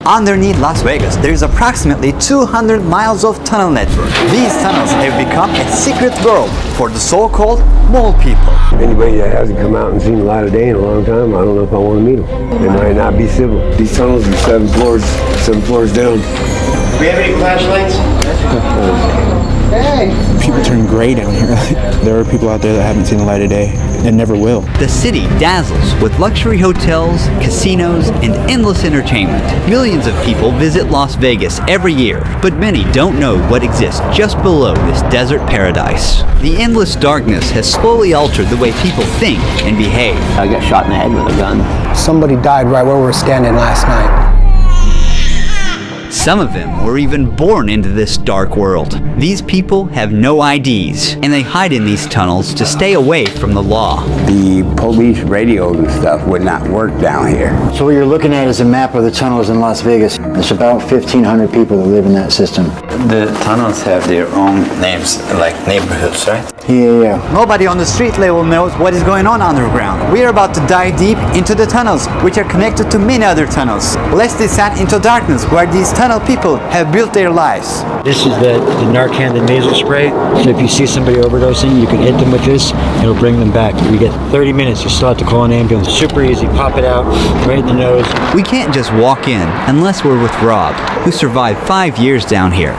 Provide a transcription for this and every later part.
Underneath Las Vegas, there is approximately 200 miles of tunnel network. These tunnels have become a secret world for the so-called mole people. Anybody that hasn't come out and seen the light of day in a long time, I don't know if I want to meet them. They might not be civil. These tunnels are 7 floors down. Do we have any flashlights? Hey! People turn gray down here. There are people out there that haven't seen the light of day and never will. The city dazzles with luxury hotels, casinos, and endless entertainment. Millions of people visit Las Vegas every year, but many don't know what exists just below this desert paradise. The endless darkness has slowly altered the way people think and behave. I got shot in the head with a gun. Somebody died right where we were standing last night. Some of them were even born into this dark world. These people have no IDs, and they hide in these tunnels to stay away from the law. The police radios and stuff would not work down here. So what you're looking at is a map of the tunnels in Las Vegas. There's about 1,500 people that live in that system. The tunnels have their own names, like neighborhoods, right? Yeah. Nobody on the street level knows what is going on underground. We are about to dive deep into the tunnels, which are connected to many other tunnels. Let's descend into darkness where these tunnel people have built their lives. This is the Narcan, the nasal spray. So if you see somebody overdosing, you can hit them with this, and it'll bring them back. You get 30 minutes, you still have to call an ambulance. Super easy, pop it out, right in the nose. We can't just walk in unless we're with Rob, who survived 5 years down here.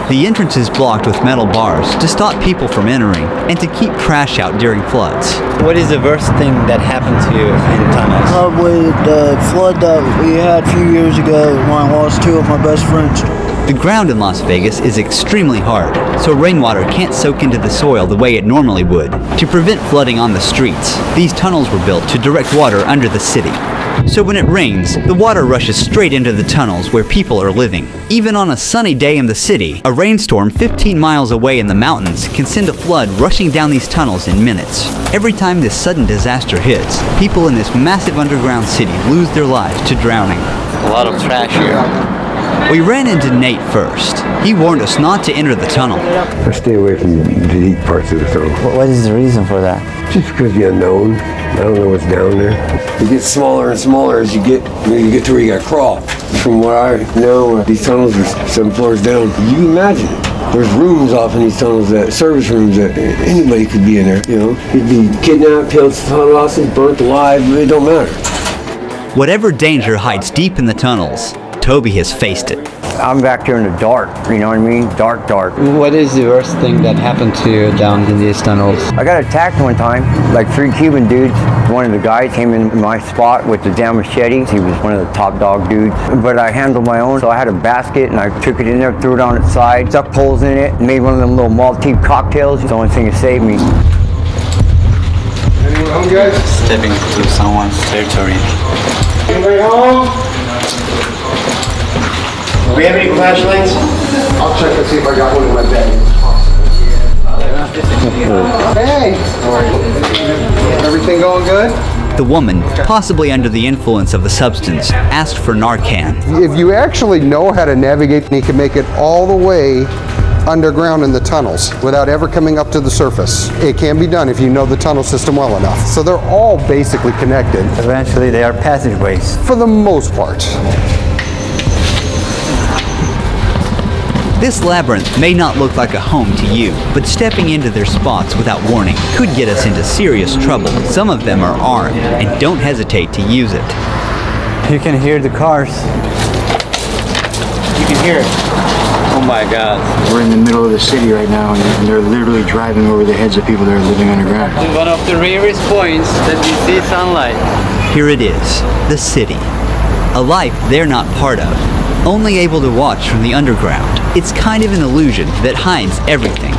The entrance is blocked with metal bars to stop people from entering and to keep trash out during floods. What is the worst thing that happened to you in tunnels? Probably the flood that we had a few years ago when I lost 2 of my best friends. The ground in Las Vegas is extremely hard, so rainwater can't soak into the soil the way it normally would. To prevent flooding on the streets, these tunnels were built to direct water under the city. So when it rains, the water rushes straight into the tunnels where people are living. Even on a sunny day in the city, a rainstorm 15 miles away in the mountains can send a flood rushing down these tunnels in minutes. Every time this sudden disaster hits, people in this massive underground city lose their lives to drowning. A lot of trash here. We ran into Nate first. He warned us not to enter the tunnel. I stay away from the deep parts of the tunnel. What is the reason for that? Just because the unknown. I don't know what's down there. It gets smaller and smaller as you get to where you got to crawl. From what I know, these tunnels are 7 floors down. You imagine there's rooms off in these tunnels, service rooms that anybody could be in there. You know, you'd be kidnapped, killed, lost, burnt alive. It don't matter. Whatever danger hides deep in the tunnels, Toby has faced it. I'm back here in the dark, you know what I mean? Dark. What is the worst thing that happened to you down in these tunnels? I got attacked one time, like 3 Cuban dudes. One of the guys came in my spot with the damn machete. He was one of the top dog dudes. But I handled my own, so I had a basket and I took it in there, threw it on its side, stuck poles in it, and made one of them little Maltese cocktails. It's the only thing that saved me. Anyone home, guys? Stepping into someone's territory. Anybody home? Do we have any flashlights? I'll check and see if I got one in my bag. Hey! Everything going good? The woman, possibly under the influence of the substance, asked for Narcan. If you actually know how to navigate, you can make it all the way underground in the tunnels without ever coming up to the surface. It can be done if you know the tunnel system well enough. So they're all basically connected. Eventually they are passageways. For the most part. This labyrinth may not look like a home to you, but stepping into their spots without warning could get us into serious trouble. Some of them are armed and don't hesitate to use it. You can hear the cars. You can hear it. Oh my God. We're in the middle of the city right now, and they're literally driving over the heads of people that are living underground. One of the rarest points that we see sunlight. Here it is, the city. A life they're not part of, only able to watch from the underground. It's kind of an illusion that hides everything.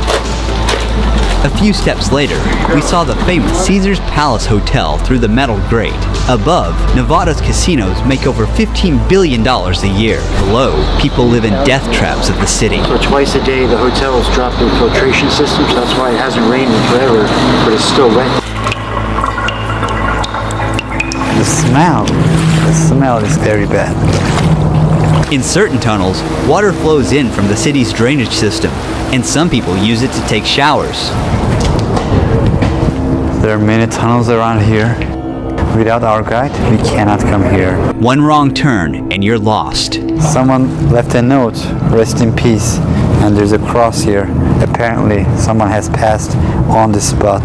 A few steps later, we saw the famous Caesars Palace Hotel through the metal grate. Above, Nevada's casinos make over $15 billion a year. Below, people live in death traps of the city. So twice a day, the hotels drop their filtration systems. That's why it hasn't rained in forever, but it's still wet. The smell is very bad. In certain tunnels, water flows in from the city's drainage system, and some people use it to take showers. There are many tunnels around here. Without our guide, we cannot come here. One wrong turn and you're lost. Someone left a note, rest in peace, and there's a cross here. Apparently, someone has passed on this spot.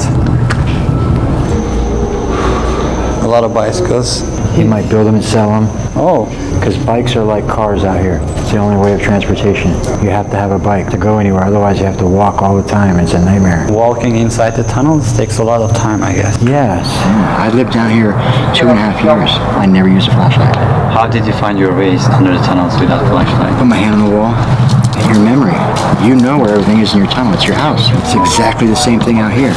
A lot of bicycles. He might build them and sell them. Oh, Because bikes are like cars out here. It's the only way of transportation. You have to have a bike to go anywhere, otherwise you have to walk all the time. It's a nightmare. walking inside the tunnels takes a lot of time, I guess. Yes. I lived down here 2.5 years. I never used a flashlight. How did you find your ways under the tunnels without flashlight? Put my hand on the wall. And your memory. You know where everything is in your tunnel. It's your house. It's exactly the same thing out here.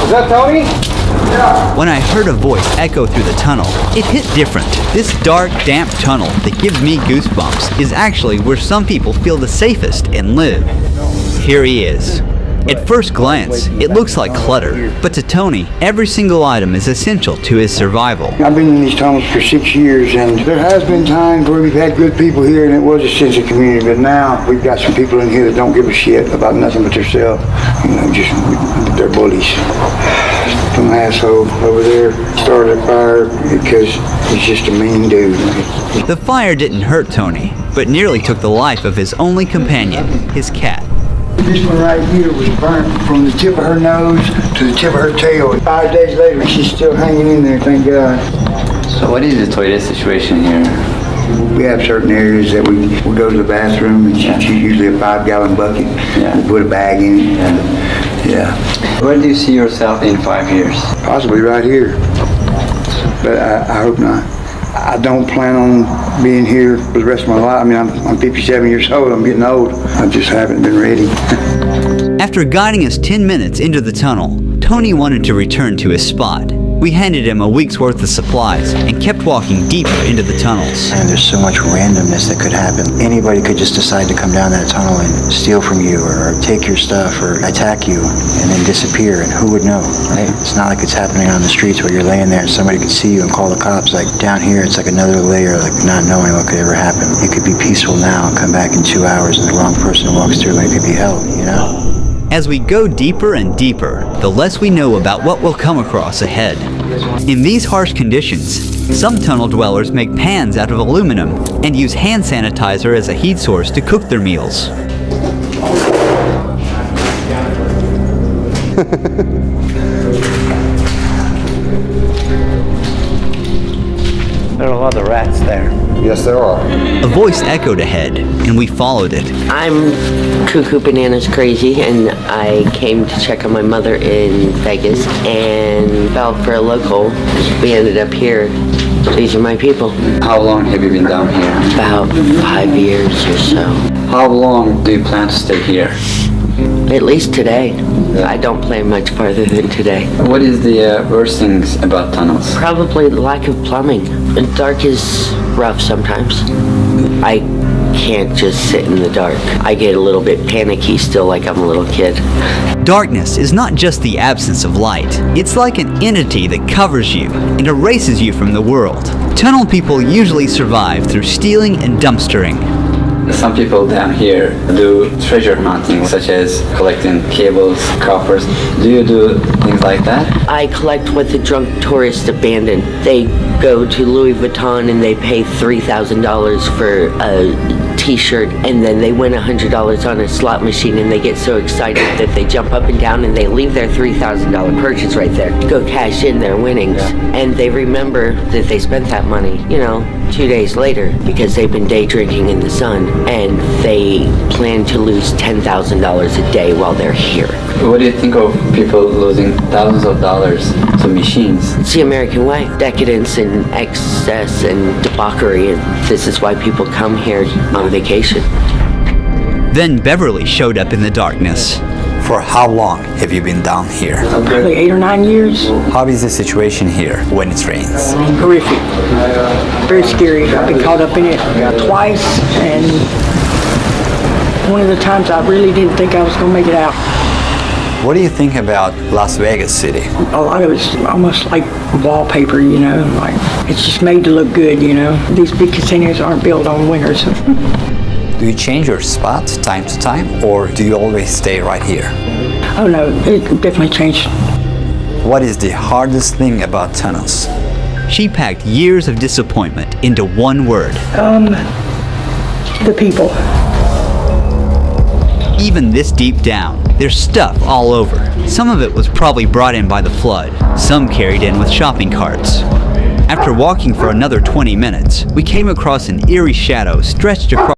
Is that Tony? When I heard a voice echo through the tunnel, it hit different. This dark, damp tunnel that gives me goosebumps is actually where some people feel the safest and live. Here he is. At first glance, it looks like clutter, but to Tony, every single item is essential to his survival. I've been in these tunnels for 6 years, and there has been times where we've had good people here, and it was a sense of community. But now we've got some people in here that don't give a shit about nothing but themselves. You know, just they're bullies. Some asshole over there started a fire because he's just a mean dude. The fire didn't hurt Tony, but nearly took the life of his only companion, his cat. This one right here was burnt from the tip of her nose to the tip of her tail. 5 days later, she's still hanging in there, thank God. So what is the toilet situation here? We have certain areas that we go to the bathroom, and she's usually a 5-gallon bucket. Yeah. We put a bag in it. Yeah. Where do you see yourself in 5 years? Possibly right here, but I hope not. I don't plan on being here for the rest of my life. I mean, I'm 57 years old. I'm getting old. I just haven't been ready. After guiding us 10 minutes into the tunnel, Tony wanted to return to his spot. We handed him a week's worth of supplies and kept walking deeper into the tunnels. And there's so much randomness that could happen. Anybody could just decide to come down that tunnel and steal from you or take your stuff or attack you and then disappear, and who would know, right? It's not like it's happening on the streets where you're laying there and somebody could see you and call the cops. Like down here, it's like another layer, like not knowing what could ever happen. It could be peaceful now and come back in 2 hours and the wrong person walks through and it could be hell, you know? As we go deeper and deeper, the less we know about what we'll come across ahead. In these harsh conditions, some tunnel dwellers make pans out of aluminum and use hand sanitizer as a heat source to cook their meals. There are a lot of rats there. Yes, there are. A voice echoed ahead, and we followed it. I'm cuckoo bananas crazy, and I came to check on my mother in Vegas and fell for a local. We ended up here. These are my people. How long have you been down here? About 5 years or so. How long do you plan to stay here? At least today. I don't plan much farther than today. What is the worst things about tunnels? Probably the lack of plumbing. The dark is rough sometimes. I can't just sit in the dark. I get a little bit panicky still, like I'm a little kid. Darkness is not just the absence of light. It's like an entity that covers you and erases you from the world. Tunnel people usually survive through stealing and dumpstering. Some people down here do treasure hunting, such as collecting cables, coppers. Do you do things like that? I collect what the drunk tourists abandon. They go to Louis Vuitton and they pay $3,000 for a t-shirt, and then they win $100 on a slot machine, and they get so excited that they jump up and down and they leave their $3,000 purchase right there to go cash in their winnings. And they remember that they spent that money, 2 days later, because they've been day drinking in the sun, and they plan to lose $10,000 a day while they're here. What do you think of people losing thousands of dollars to machines? It's the American way. Decadence and excess and debauchery, and this is why people come here on vacation. Then Beverly showed up in the darkness. For how long have you been down here? Probably 8 or 9 years. How is the situation here when it rains? Horrific. Very scary. I've been caught up in it twice, and one of the times I really didn't think I was going to make it out. What do you think about Las Vegas City? A lot of it's almost like wallpaper, like it's just made to look good, These big casinos aren't built on winners. Do you change your spot time to time, or do you always stay right here? Oh no, it definitely changed. What is the hardest thing about tunnels? She packed years of disappointment into one word. The people. Even this deep down, there's stuff all over. Some of it was probably brought in by the flood, some carried in with shopping carts. After walking for another 20 minutes, we came across an eerie shadow stretched across